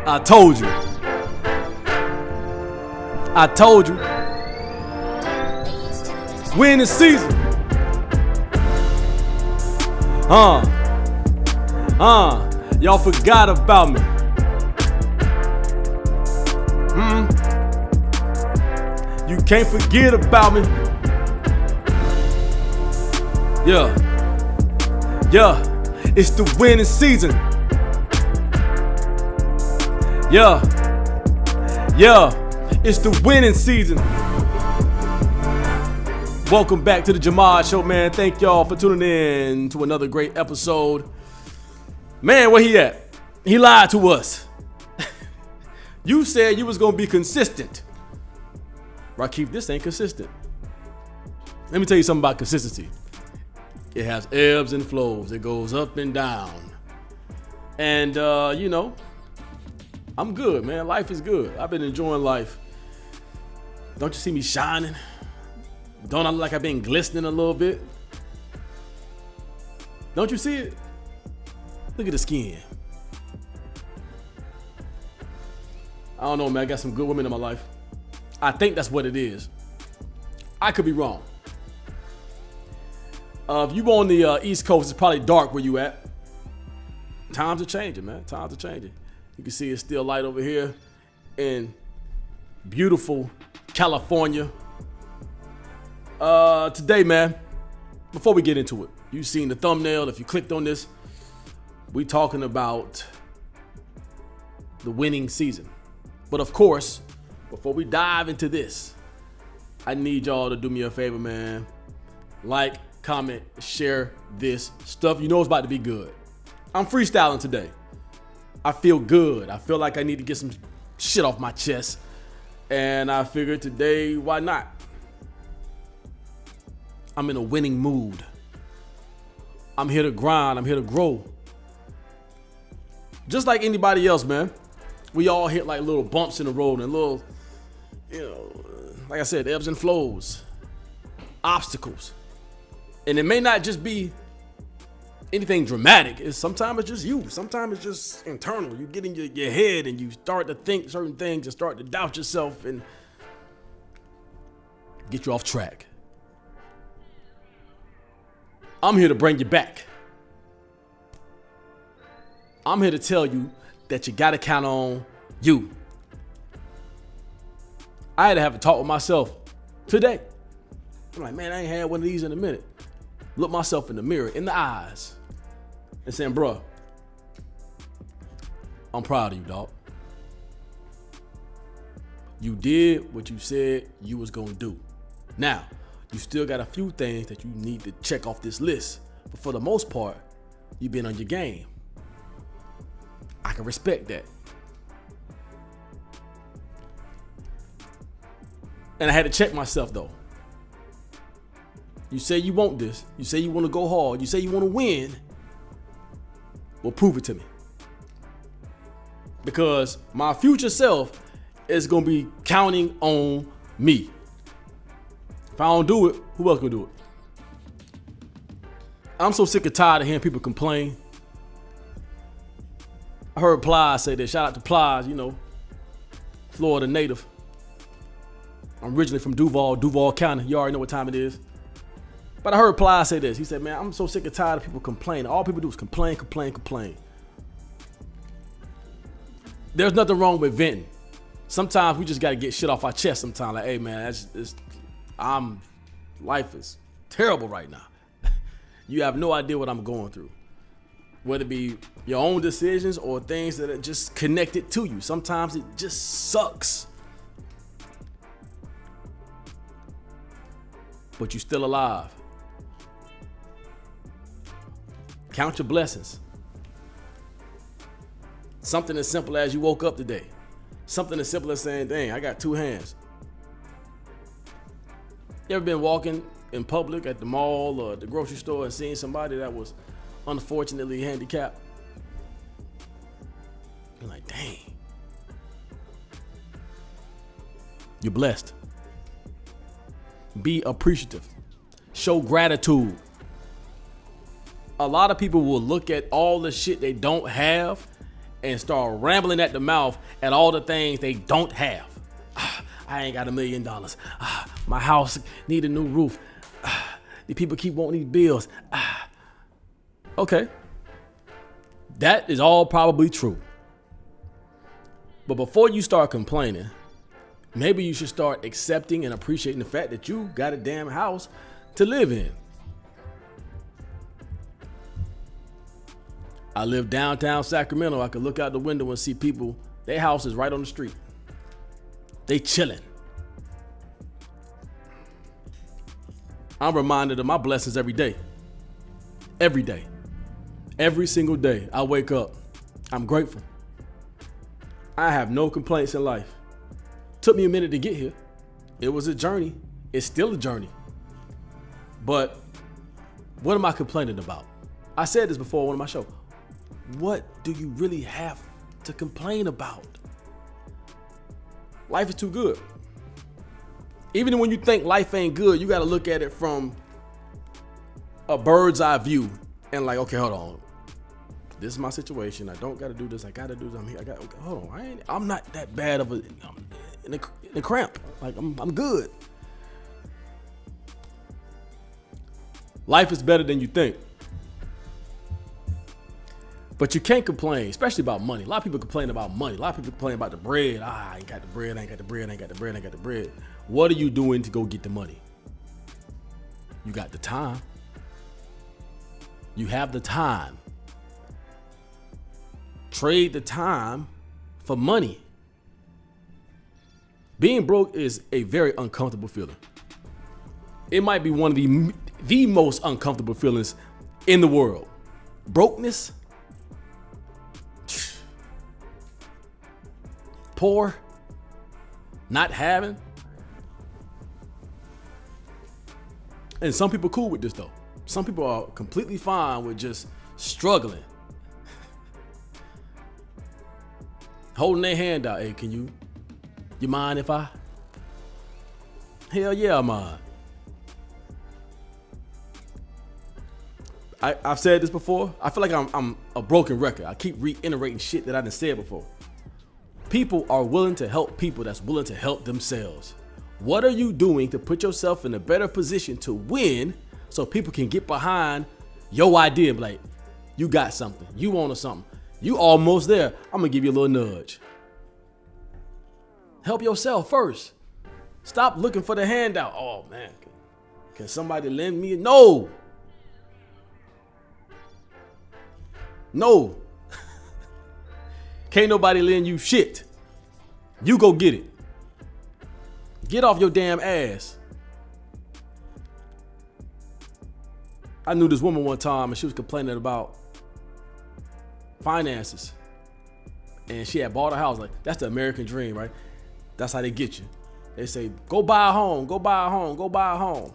I told you. I told you. Winning season. Y'all forgot about me. You can't forget about me. Yeah. It's the winning season. Yeah. It's the winning season. Welcome back to the Jahmad Show, man. Thank y'all for tuning in to another great episode. Man, where he at? He lied to us. You said you was gonna be consistent. Rakif, this ain't consistent. Let me tell you something about consistency. It has ebbs and flows. It goes up and down. And, I'm good, man. Life is good. I've been enjoying life. Don't you see me shining? Don't I look like I've been glistening a little bit? Don't you see it? Look at the skin. I don't know, man. I got some good women in my life. I think that's what it is. I could be wrong. If you on the East Coast, it's probably dark where you at. Times are changing, man. Times are changing. You can see it's still light over here in beautiful California. Today, man, before we get into it, you've seen the thumbnail. If you clicked on this, we talking about the winning season. But of course, before we dive into this, I need y'all to do me a favor, man. Like, comment, share this stuff. You know it's about to be good. I'm freestyling today. I feel good. I feel like I need to get some shit off my chest. And I figured today, why not? I'm in a winning mood. I'm here to grind. I'm here to grow. Just like anybody else, man. We all hit like little bumps in the road and little, like I said, ebbs and flows, obstacles. And it may not just be anything dramatic. Sometimes it's just you. Sometimes it's just internal. You get in your head and you start to think certain things and start to doubt yourself and get you off track. I'm here to bring you back. I'm here to tell you that you gotta count on you. I had to have a talk with myself today. I'm like, man, I ain't had one of these in a minute. Look myself in the mirror, in the eyes, and saying, bruh, I'm proud of you, dog. You did what you said you was gonna do. Now, you still got a few things that you need to check off this list. But for the most part, you've been on your game. I can respect that. And I had to check myself though. You say you want this. You say you want to go hard. You say you want to win. Well, prove it to me. Because my future self is going to be counting on me. If I don't do it, who else can do it? I'm so sick and tired of hearing people complain. I heard Plies say this. Shout out to Plies, Florida native. I'm originally from Duval County. You already know what time it is. But I heard Plies say this. He said, man, I'm so sick and tired of people complaining. All people do is complain. There's nothing wrong with venting. Sometimes we just got to get shit off our chest sometimes. Like, hey, man, life is terrible right now. You have no idea what I'm going through. Whether it be your own decisions or things that are just connected to you. Sometimes it just sucks. But you're still alive. Count your blessings. Something as simple as you woke up today. Something as simple as saying, dang, I got two hands. You ever been walking in public at the mall or the grocery store and seeing somebody that was unfortunately handicapped? You're like, dang. You're blessed. Be appreciative. Show gratitude. A lot of people will look at all the shit they don't have and start rambling at the mouth at all the things they don't have. I ain't got $1 million. My house need a new roof. The people keep wanting these bills. Okay. That is all probably true. But before you start complaining, maybe you should start accepting and appreciating the fact that you got a damn house to live in. I live downtown Sacramento. I could look out the window and see people, their house is right on the street. They chilling. I'm reminded of my blessings every day. Every day. Every single day I wake up, I'm grateful. I have no complaints in life. Took me a minute to get here. It was a journey. It's still a journey. But what am I complaining about? I said this before on one of my shows. What do you really have to complain about? Life is too good. Even when you think life ain't good, you got to look at it from a bird's eye view and like, okay, hold on. This is my situation. I don't got to do this. I got to do this. I'm here. Hold on. I'm not that bad of in a cramp. Like I'm good. Life is better than you think. But you can't complain, especially about money. A lot of people complain about money. A lot of people complain about the bread. I ain't got the bread. I ain't got the bread. I ain't got the bread. I ain't got the bread. What are you doing to go get the money? You got the time. You have the time. Trade the time for money. Being broke is a very uncomfortable feeling. It might be one of the most uncomfortable feelings in the world. Brokenness. Poor, not having. And some people cool with this though. Some people are completely fine with just struggling. Holding their hand out. Hey, you mind if I? Hell yeah, I mind. I've said this before. I feel like I'm a broken record. I keep reiterating shit that I done said before. People are willing to help people that's willing to help themselves. What are you doing to put yourself in a better position to win so people can get behind your idea? Like, you got something. You wanted something. You almost there. I'm going to give you a little nudge. Help yourself first. Stop looking for the handout. Oh, man. Can somebody lend me? No. No. Can't nobody lend you shit. You go get it. Get off your damn ass. I knew this woman one time and she was complaining about finances. And she had bought a house. Like, that's the American dream, right? That's how they get you. They say, go buy a home, go buy a home, go buy a home.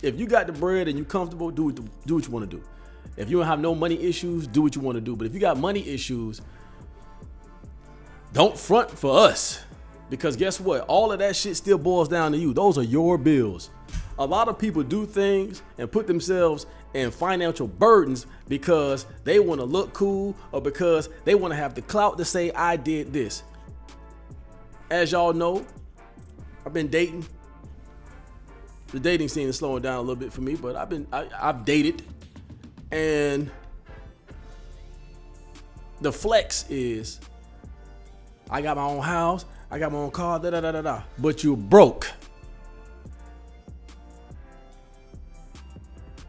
If you got the bread and you comfortable, do what you want to do. If you don't have no money issues, do what you want to do. But if you got money issues, don't front for us, because guess what? All of that shit still boils down to you. Those are your bills. A lot of people do things and put themselves in financial burdens because they want to look cool or because they want to have the clout to say, I did this. As y'all know, I've been dating. The dating scene is slowing down a little bit for me, but I've dated, and the flex is, I got my own house, I got my own car, but you're broke.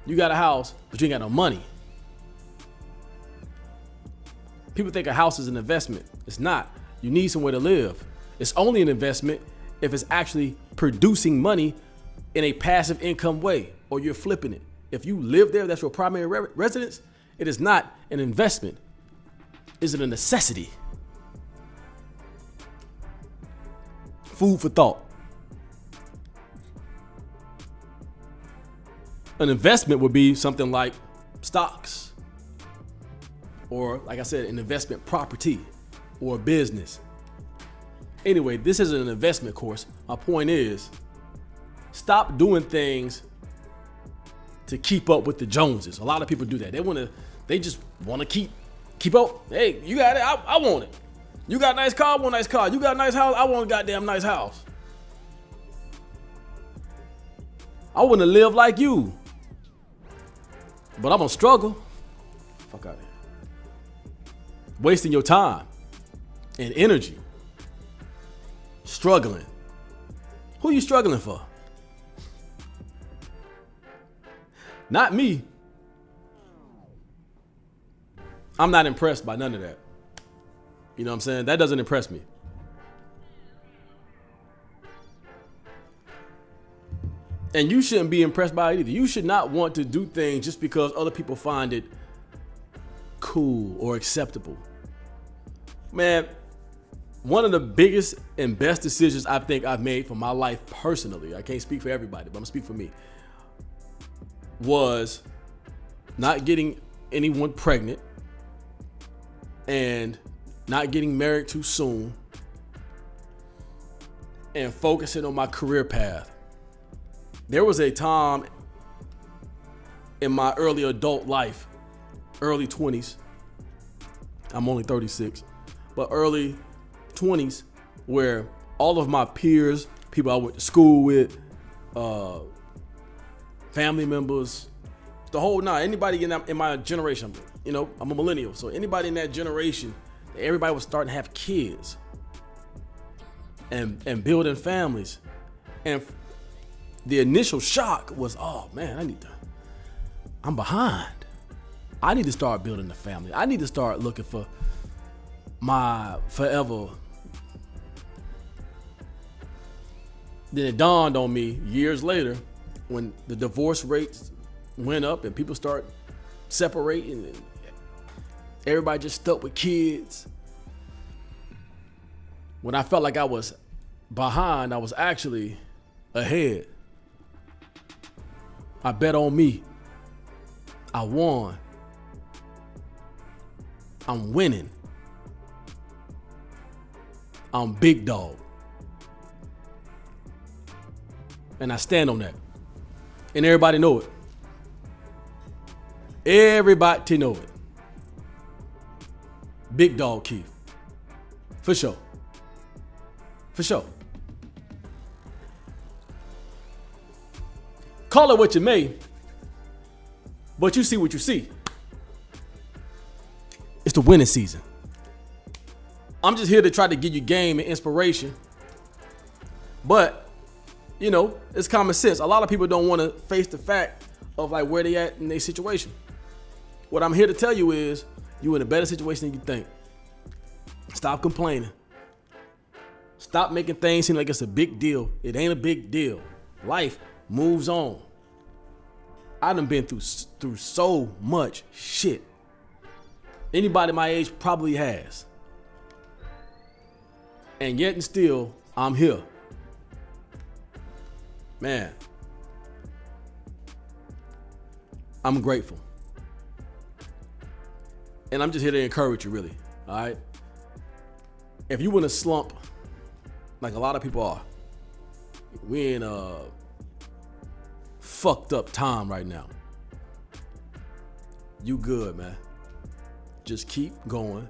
You got a house, but you ain't got no money. People think a house is an investment. It's not. You need somewhere to live. It's only an investment if it's actually producing money in a passive income way, or you're flipping it. If you live there, that's your primary residence, it is not an investment. Is it a necessity? Food for thought. An investment would be something like stocks, or like I said, an investment property or a business. Anyway, this isn't an investment course. My point is, stop doing things to keep up with the Joneses. A lot of people do that. They just want to keep Keep up. Hey, you got it. I want it. You got a nice car. I want a nice car. You got a nice house. I want a goddamn nice house. I want to live like you. But I'm going to struggle. Fuck out of here. Wasting your time and energy. Struggling. Who you struggling for? Not me. I'm not impressed by none of that. You know what I'm saying? That doesn't impress me. And you shouldn't be impressed by it either. You should not want to do things just because other people find it cool or acceptable. Man, one of the biggest and best decisions I think I've made for my life personally, I can't speak for everybody, but I'm gonna speak for me, was not getting anyone pregnant and not getting married too soon and focusing on my career path. There was a time in my early adult life, early 20s, I'm only 36, but early 20s, where all of my peers, people I went to school with, family members, the whole nine, anybody in my generation, you know, I'm a millennial, so anybody in that generation, everybody was starting to have kids and building families. And the initial shock was, oh man, I'm behind. I need to start building a family. I need to start looking for my forever. Then it dawned on me years later when the divorce rates went up and people start separating and everybody just stuck with kids. When I felt like I was behind, I was actually ahead. I bet on me. I won. I'm winning. I'm big dog. And I stand on that. And everybody know it. Everybody know it. Big dog Keith. For sure. For sure. Call it what you may, but you see what you see. It's the winning season. I'm just here to try to give you game and inspiration. But, you know, it's common sense. A lot of people don't want to face the fact of like where they at in their situation. What I'm here to tell you is you're in a better situation than you think. Stop complaining. Stop making things seem like it's a big deal. It ain't a big deal. Life moves on. I done been through so much shit. Anybody my age probably has. And yet and still, I'm here. Man, I'm grateful. And I'm just here to encourage you, really. All right? If you in a slump, like a lot of people are, we in a fucked up time right now. You good, man. Just keep going.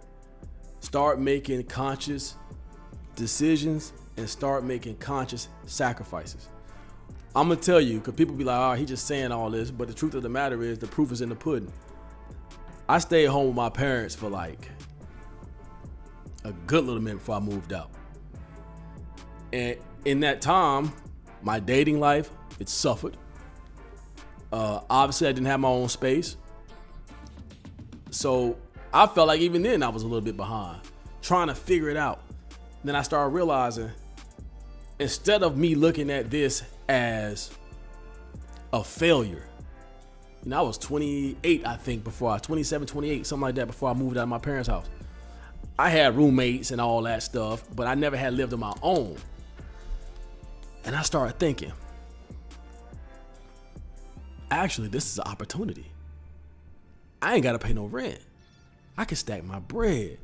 Start making conscious decisions and start making conscious sacrifices. I'm gonna tell you, because people be like, oh, he just saying all this, but the truth of the matter is the proof is in the pudding. I stayed home with my parents for like a good little minute before I moved out. And in that time, my dating life, it suffered. Obviously, I didn't have my own space. So I felt like even then I was a little bit behind, trying to figure it out. Then I started realizing, instead of me looking at this as a failure, you know, I was 28, I think, 27, 28, something like that, before I moved out of my parents' house. I had roommates and all that stuff, but I never had lived on my own. And I started thinking, actually, this is an opportunity. I ain't got to pay no rent. I can stack my bread.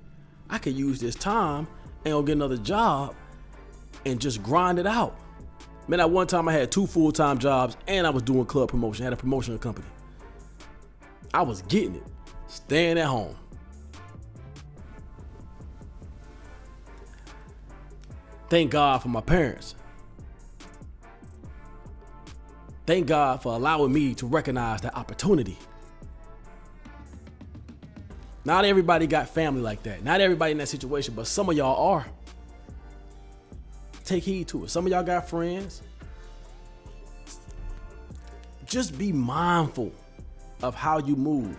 I could use this time and go get another job and just grind it out. Man, at one time I had 2 full-time jobs and I was doing club promotion. I had a promotional company. I was getting it, staying at home. Thank God for my parents. Thank God for allowing me to recognize that opportunity. Not everybody got family like that. Not everybody in that situation, but some of y'all are. Take heed to it. Some of y'all got friends. Just be mindful of how you move.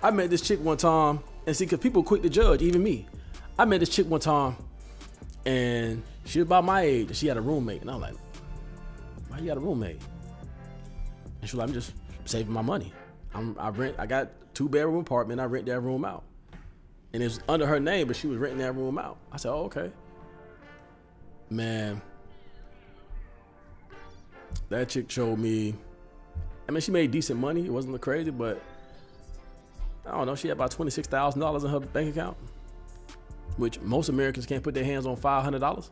I met this chick one time, and see, because people quick to judge, even me. I met this chick one time, and she was about my age, and she had a roommate. And I'm like, why you got a roommate? And she was like, I'm just saving my money. I got 2-bedroom apartment. I rent that room out. And it was under her name, but she was renting that room out. I said, oh, okay. Man, that chick showed me, I mean, she made decent money. It wasn't crazy, but I don't know. She had about $26,000 in her bank account, which most Americans can't put their hands on $500.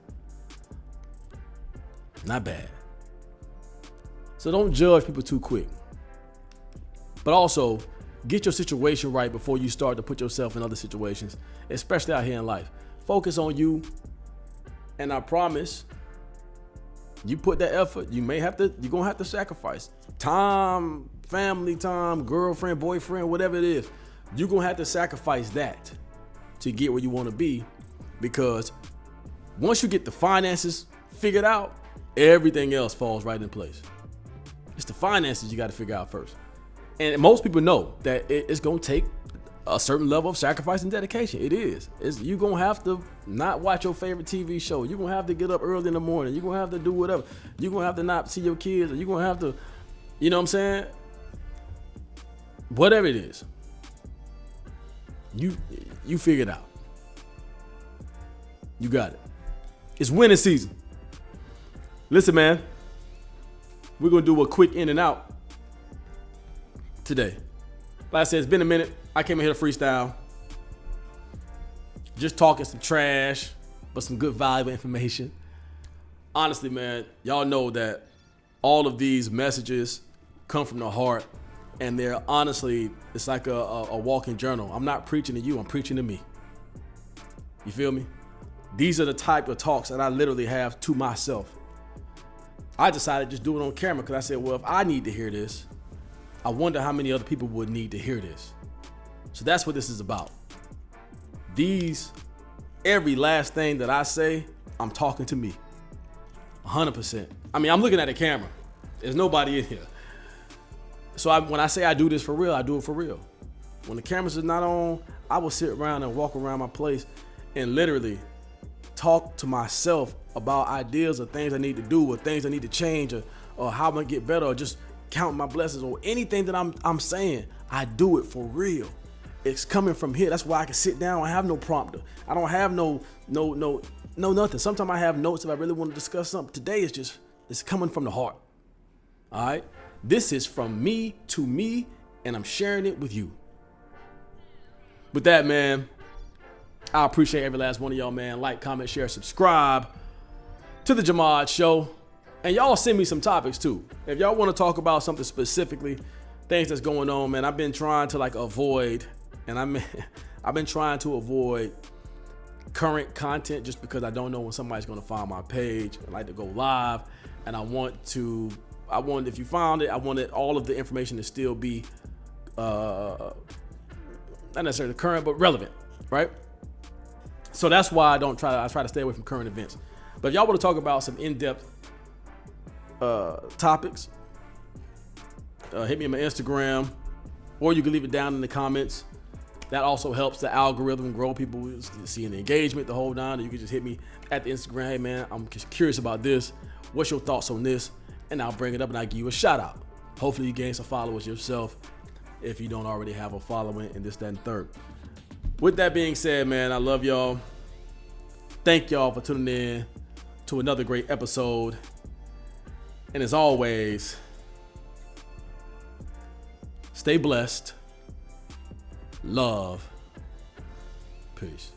Not bad. So don't judge people too quick. But also, get your situation right before you start to put yourself in other situations, especially out here in life. Focus on you. And I promise, you put that effort, you're gonna have to sacrifice time, family time, girlfriend, boyfriend, whatever it is. You're gonna have to sacrifice that to get where you wanna be, because once you get the finances figured out, everything else falls right in place. It's the finances you gotta figure out first. And most people know that it's gonna take a certain level of sacrifice and dedication. It is. You're going to have to not watch your favorite TV show. You're going to have to get up early in the morning. You're going to have to do whatever. You're going to have to not see your kids. Or you're going to have to, you know what I'm saying? Whatever it is. You figure it out. You got it. It's winning season. Listen, man. We're going to do a quick in and out today. Like I said, it's been a minute. I came in here to freestyle. Just talking some trash, but some good valuable information. Honestly, man, y'all know that all of these messages come from the heart, and they're honestly, it's like a walking journal. I'm not preaching to you, I'm preaching to me. You feel me? These are the type of talks that I literally have to myself. I decided to just do it on camera because I said, well, if I need to hear this, I wonder how many other people would need to hear this. So that's what this is about. Every last thing that I say, I'm talking to me. 100%. I mean, I'm looking at the camera. There's nobody in here. So when I say I do this for real, I do it for real. When the cameras are not on, I will sit around and walk around my place and literally talk to myself about ideas or things I need to do or things I need to change or how I'm gonna get better or just count my blessings or anything that I'm saying. I do it for real. It's coming from here. That's why I can sit down. I have no prompter. I don't have no nothing. Sometimes I have notes if I really want to discuss something. Today it's coming from the heart. All right. This is from me to me, and I'm sharing it with you. With that, man, I appreciate every last one of y'all, man. Like, comment, share, subscribe to the Jahmad Show. And y'all send me some topics too. If y'all want to talk about something specifically, things that's going on, man, I've been trying to avoid current content just because I don't know when somebody's going to find my page. I like to go live, and if you found it, I wanted all of the information to still be not necessarily current, but relevant, right? So that's why I try to stay away from current events. But if y'all want to talk about some in-depth topics, hit me on my Instagram, or you can leave it down in the comments. That also helps the algorithm grow. People seeing the engagement, the whole nine. You can just hit me at the Instagram. Hey man, I'm just curious about this. What's your thoughts on this? And I'll bring it up and I'll give you a shout out. Hopefully you gain some followers yourself if you don't already have a following in this, that, and third. With that being said, man, I love y'all. Thank y'all for tuning in to another great episode. And as always, stay blessed. Love. Peace.